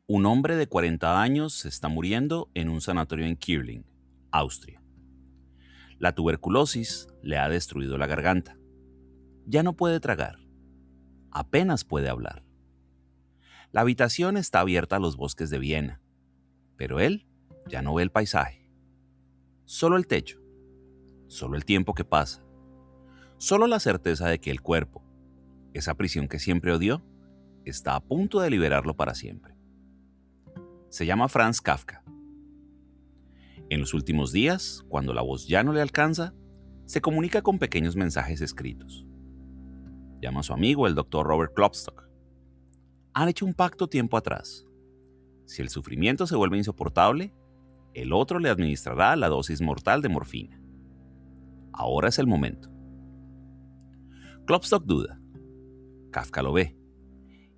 Un hombre de 40 años se está muriendo en un sanatorio en Kirling, Austria. La tuberculosis le ha destruido la garganta. Ya no puede tragar. Apenas puede hablar. La habitación está abierta a los bosques de Viena, pero él ya no ve el paisaje. Solo el techo. Solo el tiempo que pasa. Solo la certeza de que el cuerpo, esa prisión que siempre odió, está a punto de liberarlo para siempre. Se llama Franz Kafka. En los últimos días, cuando la voz ya no le alcanza, se comunica con pequeños mensajes escritos. Llama a su amigo, el doctor Robert Klopstock. Han hecho un pacto tiempo atrás. Si el sufrimiento se vuelve insoportable, el otro le administrará la dosis mortal de morfina. Ahora es el momento. Klopstock duda. Kafka lo ve.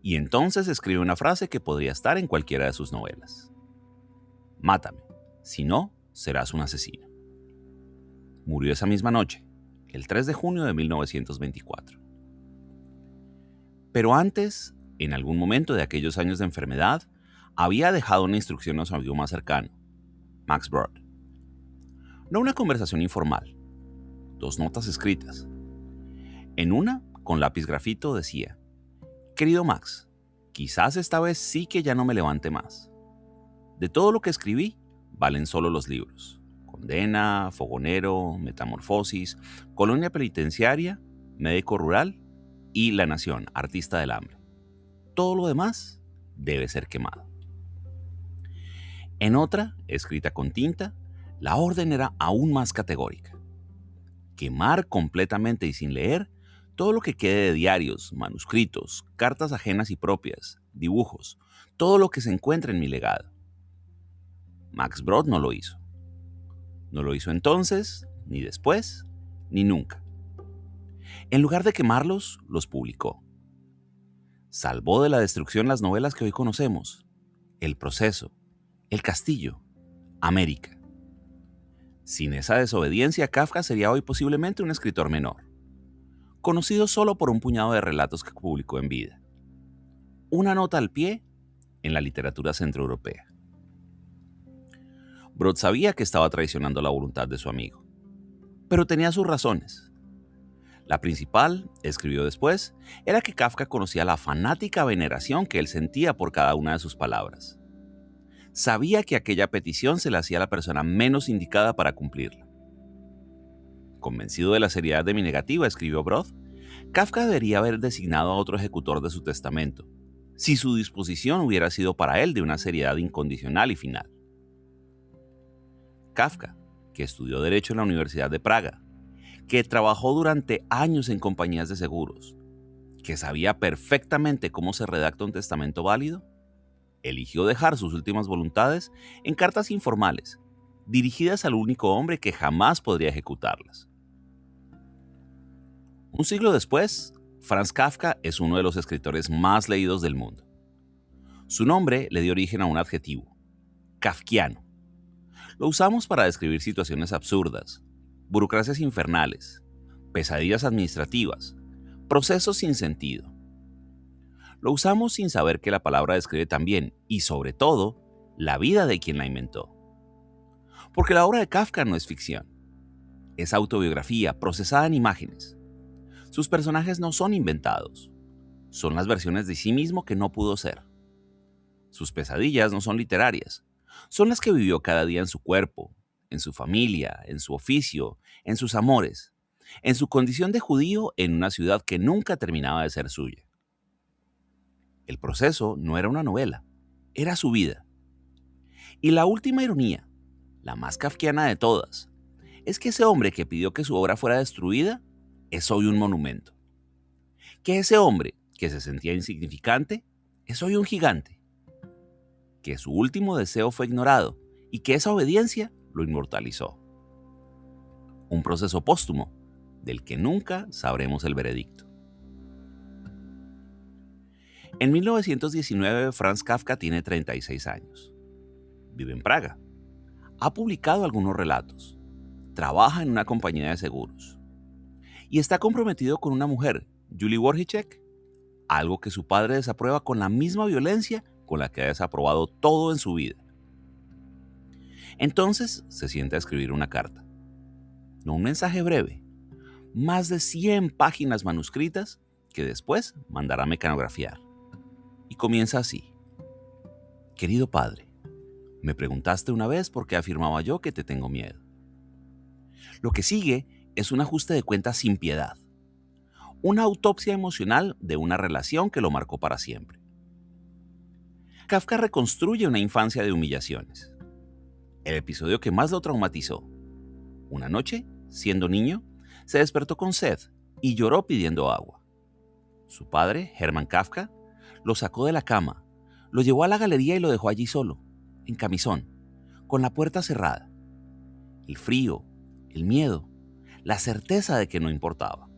Y entonces escribe una frase que podría estar en cualquiera de sus novelas. Mátame, si no, serás un asesino. Murió esa misma noche, el 3 de junio de 1924. Pero antes, en algún momento de aquellos años de enfermedad, había dejado una instrucción a su amigo más cercano, Max Brod. No una conversación informal, 2 notas escritas. En una, con lápiz grafito, decía: Querido Max, quizás esta vez sí que ya no me levante más. De todo lo que escribí, valen solo los libros: Condena, Fogonero, Metamorfosis, Colonia Penitenciaria, Médico Rural y La Nación, Artista del Hambre. Todo lo demás debe ser quemado. En otra, escrita con tinta, la orden era aún más categórica: quemar completamente y sin leer todo lo que quede de diarios, manuscritos, cartas ajenas y propias, dibujos, todo lo que se encuentre en mi legado. Max Brod no lo hizo. No lo hizo entonces, ni después, ni nunca. En lugar de quemarlos, los publicó. Salvó de la destrucción las novelas que hoy conocemos: El Proceso, El Castillo, América. Sin esa desobediencia, Kafka sería hoy posiblemente un escritor menor, conocido solo por un puñado de relatos que publicó en vida. Una nota al pie en la literatura centroeuropea. Brod sabía que estaba traicionando la voluntad de su amigo, pero tenía sus razones. La principal, escribió después, era que Kafka conocía la fanática veneración que él sentía por cada una de sus palabras. Sabía que aquella petición se la hacía a la persona menos indicada para cumplirla. Convencido de la seriedad de mi negativa, escribió Brod, Kafka debería haber designado a otro ejecutor de su testamento, si su disposición hubiera sido para él de una seriedad incondicional y final. Kafka, que estudió Derecho en la Universidad de Praga, que trabajó durante años en compañías de seguros, que sabía perfectamente cómo se redacta un testamento válido, eligió dejar sus últimas voluntades en cartas informales, dirigidas al único hombre que jamás podría ejecutarlas. Un siglo después, Franz Kafka es uno de los escritores más leídos del mundo. Su nombre le dio origen a un adjetivo: kafkiano. Lo usamos para describir situaciones absurdas, burocracias infernales, pesadillas administrativas, procesos sin sentido. Lo usamos sin saber que la palabra describe también, y sobre todo, la vida de quien la inventó. Porque la obra de Kafka no es ficción. Es autobiografía procesada en imágenes. Sus personajes no son inventados. Son las versiones de sí mismo que no pudo ser. Sus pesadillas no son literarias. Son las que vivió cada día en su cuerpo, en su familia, en su oficio, en sus amores, en su condición de judío en una ciudad que nunca terminaba de ser suya. El Proceso no era una novela, era su vida. Y la última ironía, la más kafkiana de todas, es que ese hombre que pidió que su obra fuera destruida es hoy un monumento. Que ese hombre que se sentía insignificante es hoy un gigante. Que su último deseo fue ignorado y que esa obediencia lo inmortalizó. Un proceso póstumo del que nunca sabremos el veredicto. En 1919, Franz Kafka tiene 36 años. Vive en Praga. Ha publicado algunos relatos. Trabaja en una compañía de seguros. Y está comprometido con una mujer, Julie Wojcicki, algo que su padre desaprueba con la misma violencia con la que ha desaprobado todo en su vida. Entonces se sienta a escribir una carta. No un mensaje breve, más de 100 páginas manuscritas que después mandará a mecanografiar. Y comienza así. Querido padre, me preguntaste una vez por qué afirmaba yo que te tengo miedo. Lo que sigue es un ajuste de cuentas sin piedad. Una autopsia emocional de una relación que lo marcó para siempre. Kafka reconstruye una infancia de humillaciones. El episodio que más lo traumatizó. Una noche, siendo niño, se despertó con sed y lloró pidiendo agua. Su padre, Hermann Kafka, lo sacó de la cama, lo llevó a la galería y lo dejó allí solo, en camisón, con la puerta cerrada. El frío, el miedo, la certeza de que no importaba.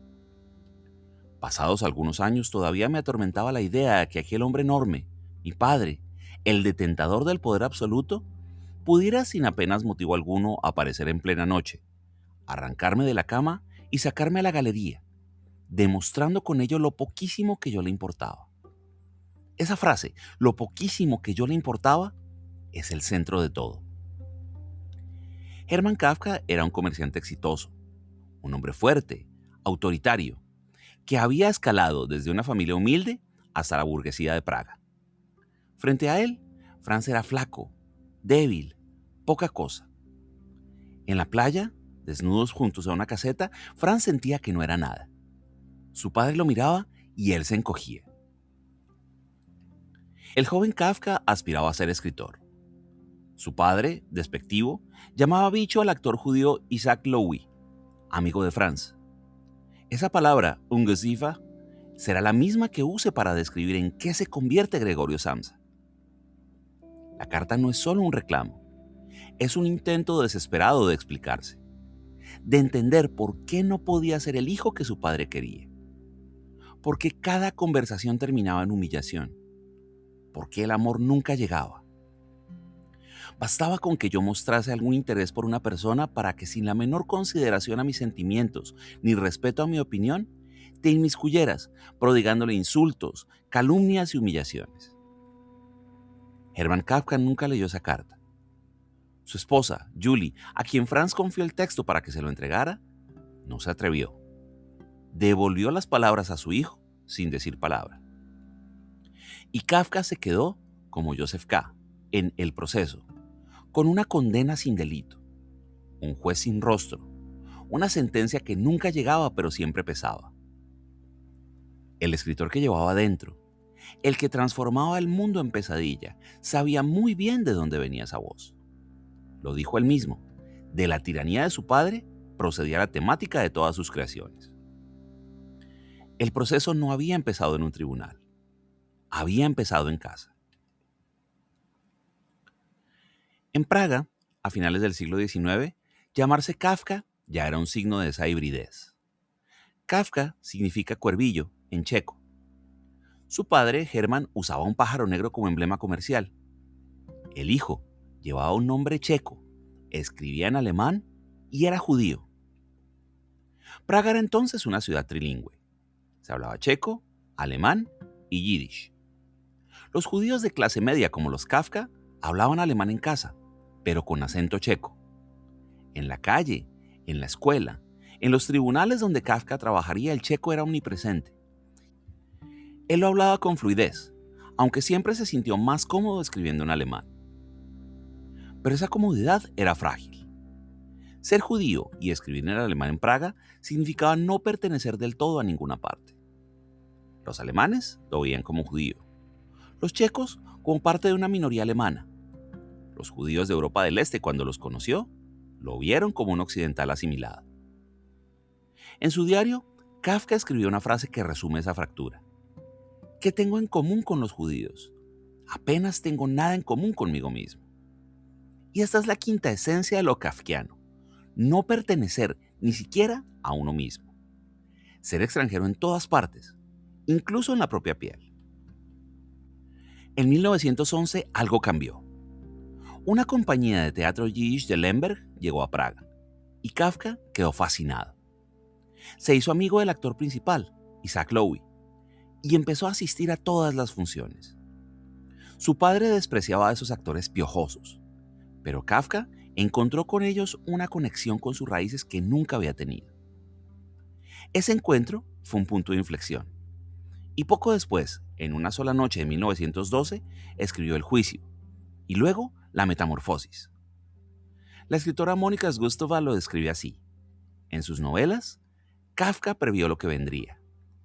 Pasados algunos años todavía me atormentaba la idea de que aquel hombre enorme, mi padre, el detentador del poder absoluto, pudiera sin apenas motivo alguno aparecer en plena noche, arrancarme de la cama y sacarme a la galería, demostrando con ello lo poquísimo que yo le importaba. Esa frase, lo poquísimo que yo le importaba, es el centro de todo. Hermann Kafka era un comerciante exitoso, un hombre fuerte, autoritario, que había escalado desde una familia humilde hasta la burguesía de Praga. Frente a él, Franz era flaco, débil, poca cosa. En la playa, desnudos juntos a una caseta, Franz sentía que no era nada. Su padre lo miraba y él se encogía. El joven Kafka aspiraba a ser escritor. Su padre, despectivo, llamaba bicho al actor judío Isaac Lowy, amigo de Franz. Esa palabra, Ungeziefer, será la misma que use para describir en qué se convierte Gregorio Samsa. La carta no es solo un reclamo, es un intento desesperado de explicarse, de entender por qué no podía ser el hijo que su padre quería, por qué cada conversación terminaba en humillación, por qué el amor nunca llegaba. Bastaba con que yo mostrase algún interés por una persona para que sin la menor consideración a mis sentimientos ni respeto a mi opinión, te inmiscuyeras, prodigándole insultos, calumnias y humillaciones. Hermann Kafka nunca leyó esa carta. Su esposa, Julie, a quien Franz confió el texto para que se lo entregara, no se atrevió. Devolvió las palabras a su hijo sin decir palabra. Y Kafka se quedó, como Joseph K., en El proceso, con una condena sin delito, un juez sin rostro, una sentencia que nunca llegaba pero siempre pesaba. El escritor que llevaba dentro, el que transformaba el mundo en pesadilla, sabía muy bien de dónde venía esa voz. Lo dijo él mismo, de la tiranía de su padre procedía la temática de todas sus creaciones. El proceso no había empezado en un tribunal, había empezado en casa. En Praga, a finales del siglo XIX, llamarse Kafka ya era un signo de esa hibridez. Kafka significa cuervillo en checo. Su padre, Hermann, usaba un pájaro negro como emblema comercial. El hijo llevaba un nombre checo, escribía en alemán y era judío. Praga era entonces una ciudad trilingüe. Se hablaba checo, alemán y yiddish. Los judíos de clase media como los Kafka hablaban alemán en casa, pero con acento checo. En la calle, en la escuela, en los tribunales donde Kafka trabajaría, el checo era omnipresente. Él lo hablaba con fluidez, aunque siempre se sintió más cómodo escribiendo en alemán. Pero esa comodidad era frágil. Ser judío y escribir en alemán en Praga significaba no pertenecer del todo a ninguna parte. Los alemanes lo veían como judío, los checos como parte de una minoría alemana. Los judíos de Europa del Este, cuando los conoció, lo vieron como un occidental asimilado. En su diario, Kafka escribió una frase que resume esa fractura. ¿Qué tengo en común con los judíos? Apenas tengo nada en común conmigo mismo. Y esta es la quinta esencia de lo kafkiano: no pertenecer ni siquiera a uno mismo. Ser extranjero en todas partes, incluso en la propia piel. En 1911 algo cambió. Una compañía de teatro yiddish de Lemberg llegó a Praga y Kafka quedó fascinado. Se hizo amigo del actor principal, Isaac Lowy, y empezó a asistir a todas las funciones. Su padre despreciaba a esos actores piojosos, pero Kafka encontró con ellos una conexión con sus raíces que nunca había tenido. Ese encuentro fue un punto de inflexión, y poco después, en una sola noche de 1912, escribió El juicio, y luego La metamorfosis. La escritora Mónica Zgustova lo describe así. En sus novelas, Kafka previó lo que vendría.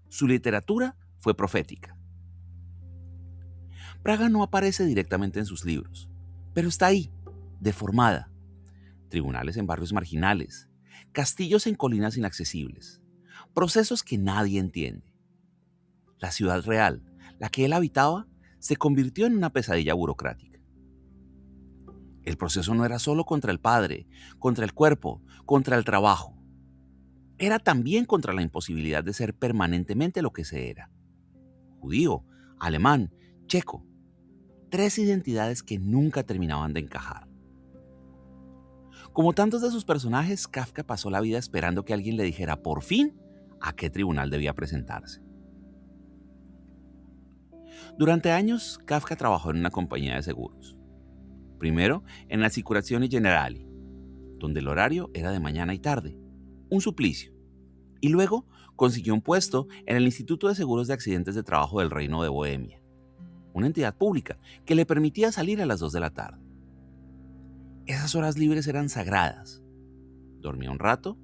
Su literatura fue profética. Praga no aparece directamente en sus libros, pero está ahí, deformada. Tribunales en barrios marginales, castillos en colinas inaccesibles, procesos que nadie entiende. La ciudad real, la que él habitaba, se convirtió en una pesadilla burocrática. El proceso no era solo contra el padre, contra el cuerpo, contra el trabajo. Era también contra la imposibilidad de ser permanentemente lo que se era. Judío, alemán, checo. 3 identidades que nunca terminaban de encajar. Como tantos de sus personajes, Kafka pasó la vida esperando que alguien le dijera por fin a qué tribunal debía presentarse. Durante años, Kafka trabajó en una compañía de seguros. Primero, en la Assicurazioni Generali, donde el horario era de mañana y tarde, un suplicio. Y luego consiguió un puesto en el Instituto de Seguros de Accidentes de Trabajo del Reino de Bohemia, una entidad pública que le permitía salir a las 2 de la tarde. Esas horas libres eran sagradas. Dormía un rato,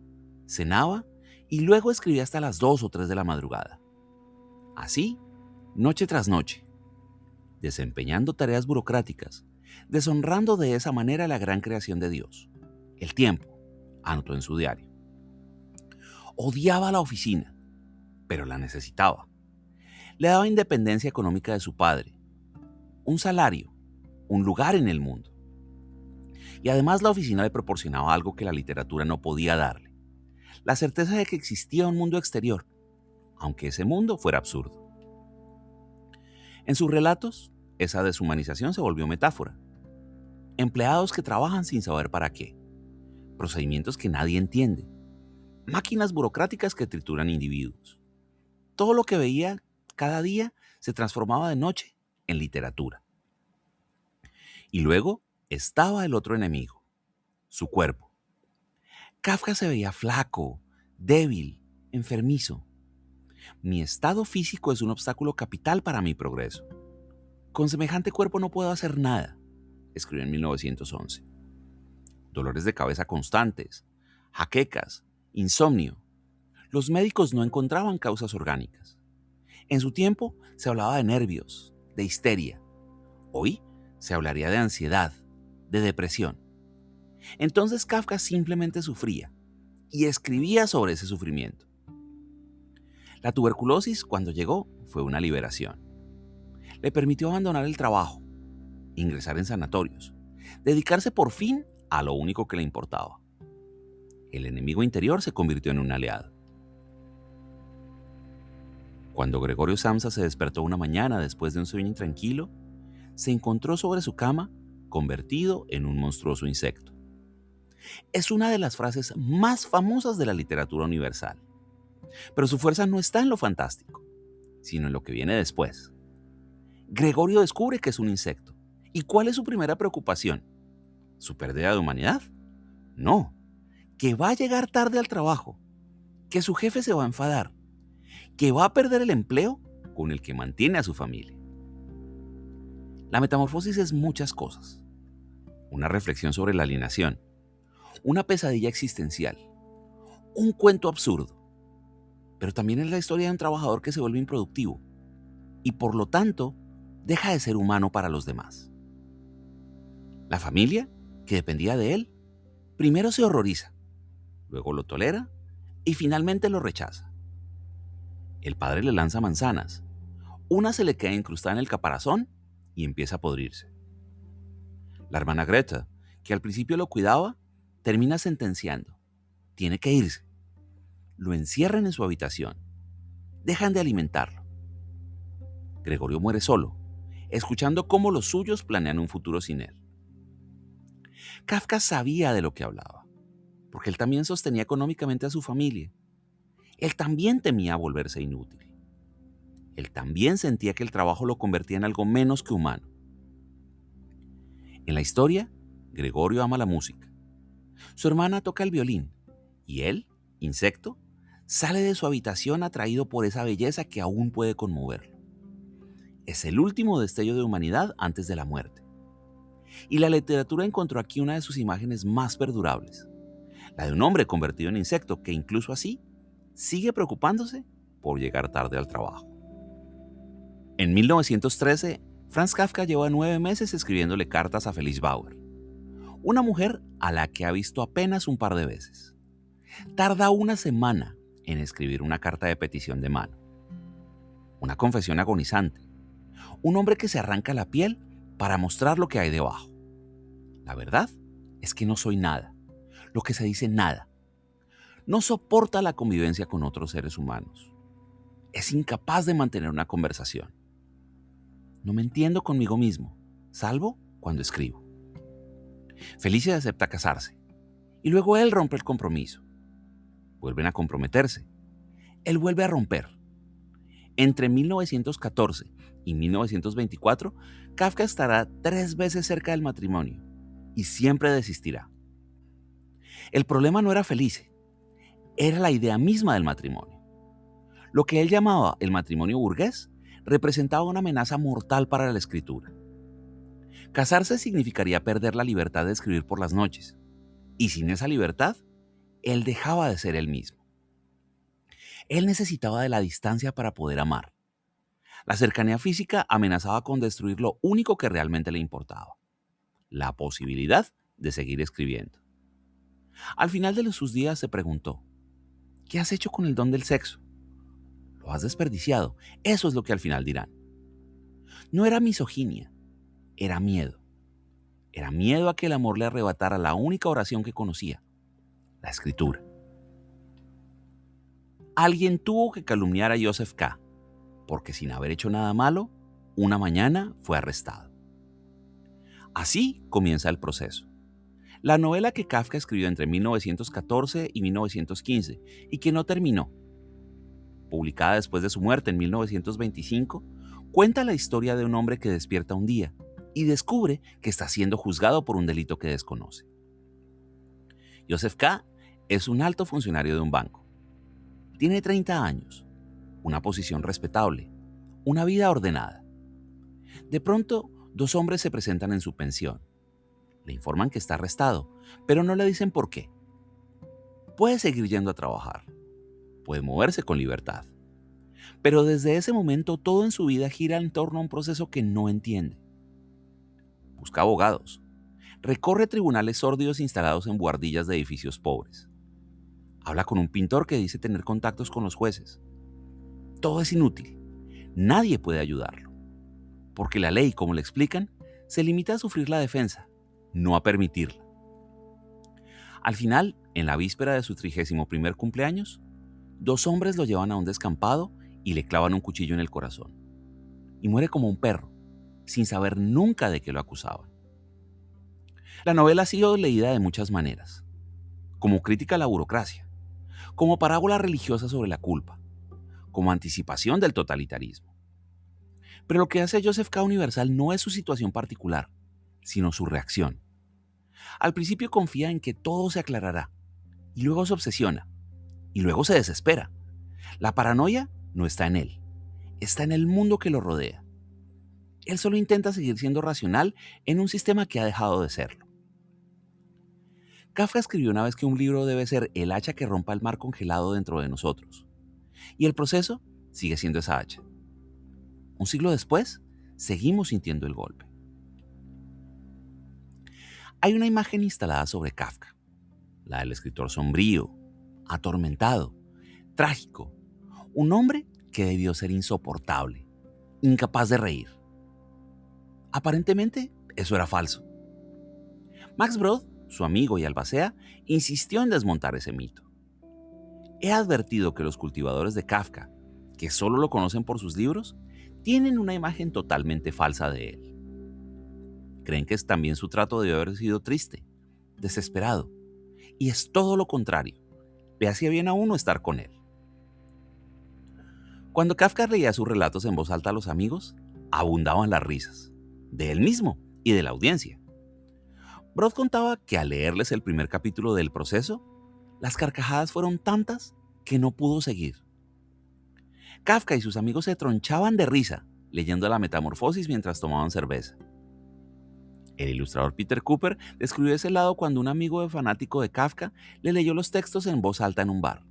cenaba y luego escribía hasta las 2 o 3 de la madrugada. Así, noche tras noche, desempeñando tareas burocráticas, deshonrando de esa manera la gran creación de Dios, el tiempo, anotó en su diario. Odiaba la oficina, pero la necesitaba. Le daba independencia económica de su padre, un salario, un lugar en el mundo. Y además la oficina le proporcionaba algo que la literatura no podía darle, la certeza de que existía un mundo exterior, aunque ese mundo fuera absurdo. En sus relatos, esa deshumanización se volvió metáfora. Empleados que trabajan sin saber para qué, procedimientos que nadie entiende, máquinas burocráticas que trituran individuos. Todo lo que veía cada día se transformaba de noche en literatura. Y luego estaba el otro enemigo, su cuerpo. Kafka se veía flaco, débil, enfermizo. Mi estado físico es un obstáculo capital para mi progreso. Con semejante cuerpo no puedo hacer nada, escribió en 1911. Dolores de cabeza constantes, jaquecas, insomnio. Los médicos no encontraban causas orgánicas. En su tiempo se hablaba de nervios, de histeria. Hoy se hablaría de ansiedad, de depresión. Entonces Kafka simplemente sufría y escribía sobre ese sufrimiento. La tuberculosis, cuando llegó, fue una liberación. Le permitió abandonar el trabajo, ingresar en sanatorios, dedicarse por fin a lo único que le importaba. El enemigo interior se convirtió en un aliado. Cuando Gregorio Samsa se despertó una mañana después de un sueño intranquilo, se encontró sobre su cama convertido en un monstruoso insecto. Es una de las frases más famosas de la literatura universal. Pero su fuerza no está en lo fantástico, sino en lo que viene después. Gregorio descubre que es un insecto. ¿Y cuál es su primera preocupación? ¿Su pérdida de humanidad? No, que va a llegar tarde al trabajo, que su jefe se va a enfadar, que va a perder el empleo con el que mantiene a su familia. La metamorfosis es muchas cosas. Una reflexión sobre la alienación, una pesadilla existencial, un cuento absurdo, pero también es la historia de un trabajador que se vuelve improductivo y por lo tanto deja de ser humano para los demás. La familia, que dependía de él, primero se horroriza, luego lo tolera y finalmente lo rechaza. El padre le lanza manzanas, una se le queda incrustada en el caparazón y empieza a podrirse. La hermana Greta, que al principio lo cuidaba, termina sentenciando. Tiene que irse. Lo encierran en su habitación. Dejan de alimentarlo. Gregorio muere solo, escuchando cómo los suyos planean un futuro sin él. Kafka sabía de lo que hablaba, porque él también sostenía económicamente a su familia. Él también temía volverse inútil. Él también sentía que el trabajo lo convertía en algo menos que humano. En la historia, Gregorio ama la música. Su hermana toca el violín y él, insecto, sale de su habitación atraído por esa belleza que aún puede conmoverlo. Es el último destello de humanidad antes de la muerte. Y la literatura encontró aquí una de sus imágenes más perdurables, la de un hombre convertido en insecto que incluso así sigue preocupándose por llegar tarde al trabajo. En 1913, Franz Kafka lleva 9 meses escribiéndole cartas a Felice Bauer, una mujer a la que ha visto apenas un par de veces. Tarda una semana en escribir una carta de petición de mano, una confesión agonizante, un hombre que se arranca la piel para mostrar lo que hay debajo. La verdad es que no soy nada, lo que se dice nada. No soporta la convivencia con otros seres humanos. Es incapaz de mantener una conversación. No me entiendo conmigo mismo, salvo cuando escribo. Felice acepta casarse y luego él rompe el compromiso. Vuelven a comprometerse. Él vuelve a romper. Entre 1914 y 1924, Kafka estará 3 veces cerca del matrimonio y siempre desistirá. El problema no era Felice, era la idea misma del matrimonio. Lo que él llamaba el matrimonio burgués representaba una amenaza mortal para la escritura. Casarse significaría perder la libertad de escribir por las noches, y sin esa libertad, él dejaba de ser él mismo. Él necesitaba de la distancia para poder amar. La cercanía física amenazaba con destruir lo único que realmente le importaba, la posibilidad de seguir escribiendo. Al final de sus días se preguntó, ¿qué has hecho con el don del sexo? Lo has desperdiciado, eso es lo que al final dirán. No era misoginia, era miedo. Era miedo a que el amor le arrebatara la única oración que conocía, la escritura. Alguien tuvo que calumniar a Joseph K., porque sin haber hecho nada malo, una mañana fue arrestado. Así comienza el proceso. La novela que Kafka escribió entre 1914 y 1915 y que no terminó, publicada después de su muerte en 1925, cuenta la historia de un hombre que despierta un día y descubre que está siendo juzgado por un delito que desconoce. Joseph K. es un alto funcionario de un banco. Tiene 30 años, una posición respetable, una vida ordenada. De pronto, 2 hombres se presentan en su pensión. Le informan que está arrestado, pero no le dicen por qué. Puede seguir yendo a trabajar, puede moverse con libertad. Pero desde ese momento todo en su vida gira en torno a un proceso que no entiende. Busca abogados, recorre tribunales sórdidos instalados en buhardillas de edificios pobres. Habla con un pintor que dice tener contactos con los jueces. Todo es inútil. Nadie puede ayudarlo. Porque la ley, como le explican, se limita a sufrir la defensa, no a permitirla. Al final, en la víspera de su 31º cumpleaños, 2 hombres lo llevan a un descampado y le clavan un cuchillo en el corazón. Y muere como un perro, sin saber nunca de qué lo acusaban. La novela ha sido leída de muchas maneras, como crítica a la burocracia, como parábola religiosa sobre la culpa, como anticipación del totalitarismo. Pero lo que hace a Joseph K. universal no es su situación particular, sino su reacción. Al principio confía en que todo se aclarará, y luego se obsesiona, y luego se desespera. La paranoia no está en él, está en el mundo que lo rodea. Él solo intenta seguir siendo racional en un sistema que ha dejado de serlo. Kafka escribió una vez que un libro debe ser el hacha que rompa el mar congelado dentro de nosotros. Y el proceso sigue siendo esa hacha. Un siglo después, seguimos sintiendo el golpe. Hay una imagen instalada sobre Kafka, la del escritor sombrío, atormentado, trágico, un hombre que debió ser insoportable, incapaz de reír. Aparentemente, eso era falso. Max Brod, su amigo y albacea, insistió en desmontar ese mito. He advertido que los cultivadores de Kafka, que solo lo conocen por sus libros, tienen una imagen totalmente falsa de él. Creen que también su trato debe haber sido triste, desesperado, y es todo lo contrario. Le hacía bien a uno estar con él. Cuando Kafka leía sus relatos en voz alta a los amigos, abundaban las risas, de él mismo y de la audiencia. Brod contaba que al leerles el primer capítulo del proceso, las carcajadas fueron tantas que no pudo seguir. Kafka y sus amigos se tronchaban de risa leyendo la Metamorfosis mientras tomaban cerveza. El ilustrador Peter Cooper describió ese lado cuando un amigo fanático de Kafka le leyó los textos en voz alta en un bar.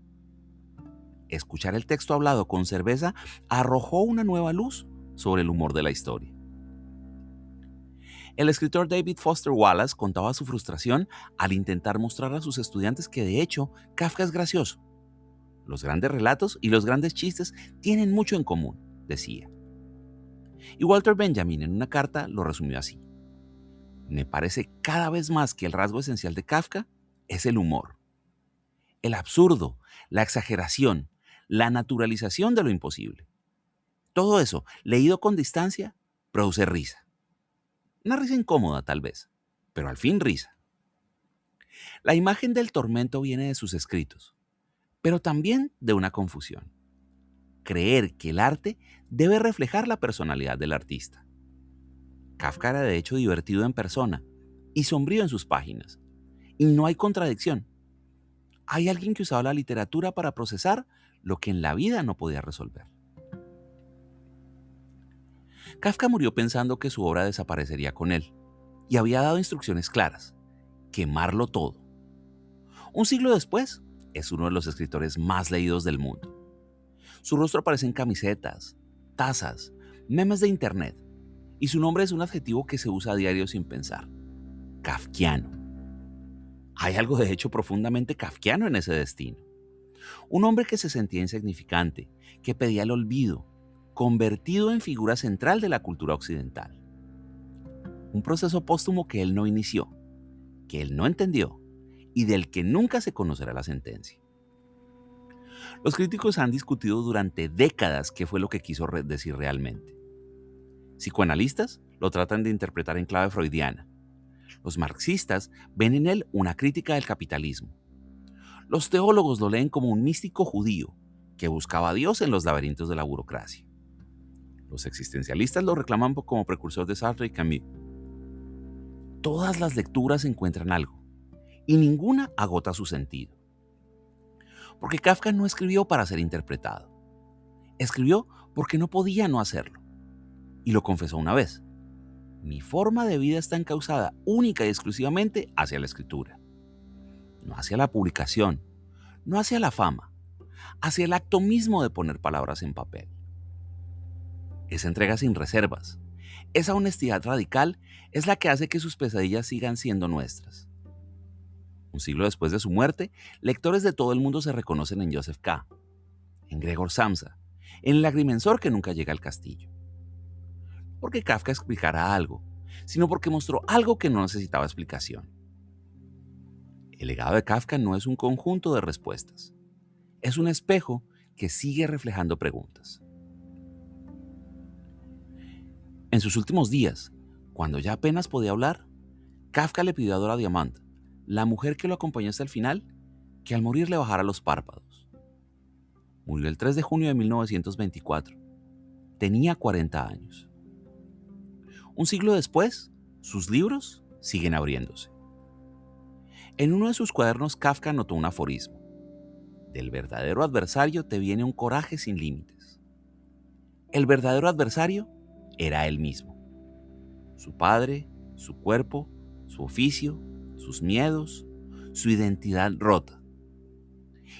Escuchar el texto hablado con cerveza arrojó una nueva luz sobre el humor de la historia. El escritor David Foster Wallace contaba su frustración al intentar mostrar a sus estudiantes que de hecho Kafka es gracioso. Los grandes relatos y los grandes chistes tienen mucho en común, decía. Y Walter Benjamin en una carta lo resumió así: me parece cada vez más que el rasgo esencial de Kafka es el humor. El absurdo, la exageración, la naturalización de lo imposible. Todo eso, leído con distancia, produce risa. Una risa incómoda tal vez, pero al fin risa. La imagen del tormento viene de sus escritos, pero también de una confusión. Creer que el arte debe reflejar la personalidad del artista. Kafka era de hecho divertido en persona y sombrío en sus páginas. Y no hay contradicción. Hay alguien que usaba la literatura para procesar lo que en la vida no podía resolver. Kafka murió pensando que su obra desaparecería con él y había dado instrucciones claras: quemarlo todo. Un siglo después, es uno de los escritores más leídos del mundo. Su rostro aparece en camisetas, tazas, memes de internet, y su nombre es un adjetivo que se usa a diario sin pensar: kafkiano. Hay algo de hecho profundamente kafkiano en ese destino. Un hombre que se sentía insignificante, que pedía el olvido, convertido en figura central de la cultura occidental. Un proceso póstumo que él no inició, que él no entendió y del que nunca se conocerá la sentencia. Los críticos han discutido durante décadas qué fue lo que quiso decir realmente. Psicoanalistas lo tratan de interpretar en clave freudiana. Los marxistas ven en él una crítica del capitalismo. Los teólogos lo leen como un místico judío que buscaba a Dios en los laberintos de la burocracia. Los existencialistas lo reclaman como precursor de Sartre y Camus. Todas las lecturas encuentran algo, y ninguna agota su sentido. Porque Kafka no escribió para ser interpretado. Escribió porque no podía no hacerlo. Y lo confesó una vez: mi forma de vida está encauzada única y exclusivamente hacia la escritura. No hacia la publicación, no hacia la fama, hacia el acto mismo de poner palabras en papel. Esa entrega sin reservas, esa honestidad radical es la que hace que sus pesadillas sigan siendo nuestras. Un siglo después de su muerte, lectores de todo el mundo se reconocen en Joseph K., en Gregor Samsa, en el agrimensor que nunca llega al castillo. No porque Kafka explicara algo, sino porque mostró algo que no necesitaba explicación. El legado de Kafka no es un conjunto de respuestas, es un espejo que sigue reflejando preguntas. En sus últimos días, cuando ya apenas podía hablar, Kafka le pidió a Dora Diamant, la mujer que lo acompañó hasta el final, que al morir le bajara los párpados. Murió el 3 de junio de 1924. Tenía 40 años. Un siglo después, sus libros siguen abriéndose. En uno de sus cuadernos, Kafka anotó un aforismo: del verdadero adversario te viene un coraje sin límites. El verdadero adversario era él mismo. Su padre, su cuerpo, su oficio, sus miedos, su identidad rota.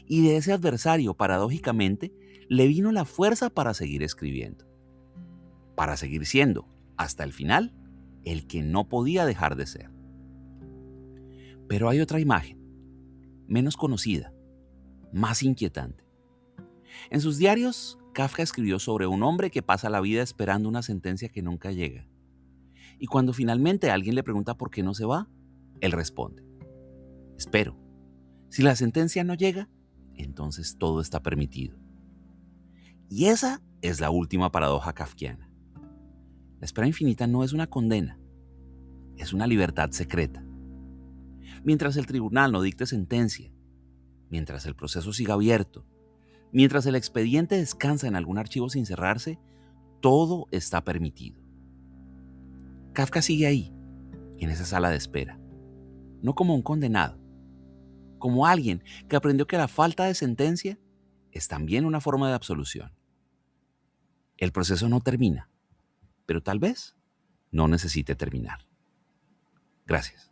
Y de ese adversario, paradójicamente, le vino la fuerza para seguir escribiendo. Para seguir siendo, hasta el final, el que no podía dejar de ser. Pero hay otra imagen, menos conocida, más inquietante. En sus diarios, Kafka escribió sobre un hombre que pasa la vida esperando una sentencia que nunca llega. Y cuando finalmente alguien le pregunta por qué no se va, él responde: espero. Si la sentencia no llega, entonces todo está permitido. Y esa es la última paradoja kafkiana. La espera infinita no es una condena, es una libertad secreta. Mientras el tribunal no dicte sentencia, mientras el proceso siga abierto, mientras el expediente descansa en algún archivo sin cerrarse, todo está permitido. Kafka sigue ahí, en esa sala de espera, no como un condenado, como alguien que aprendió que la falta de sentencia es también una forma de absolución. El proceso no termina, pero tal vez no necesite terminar. Gracias.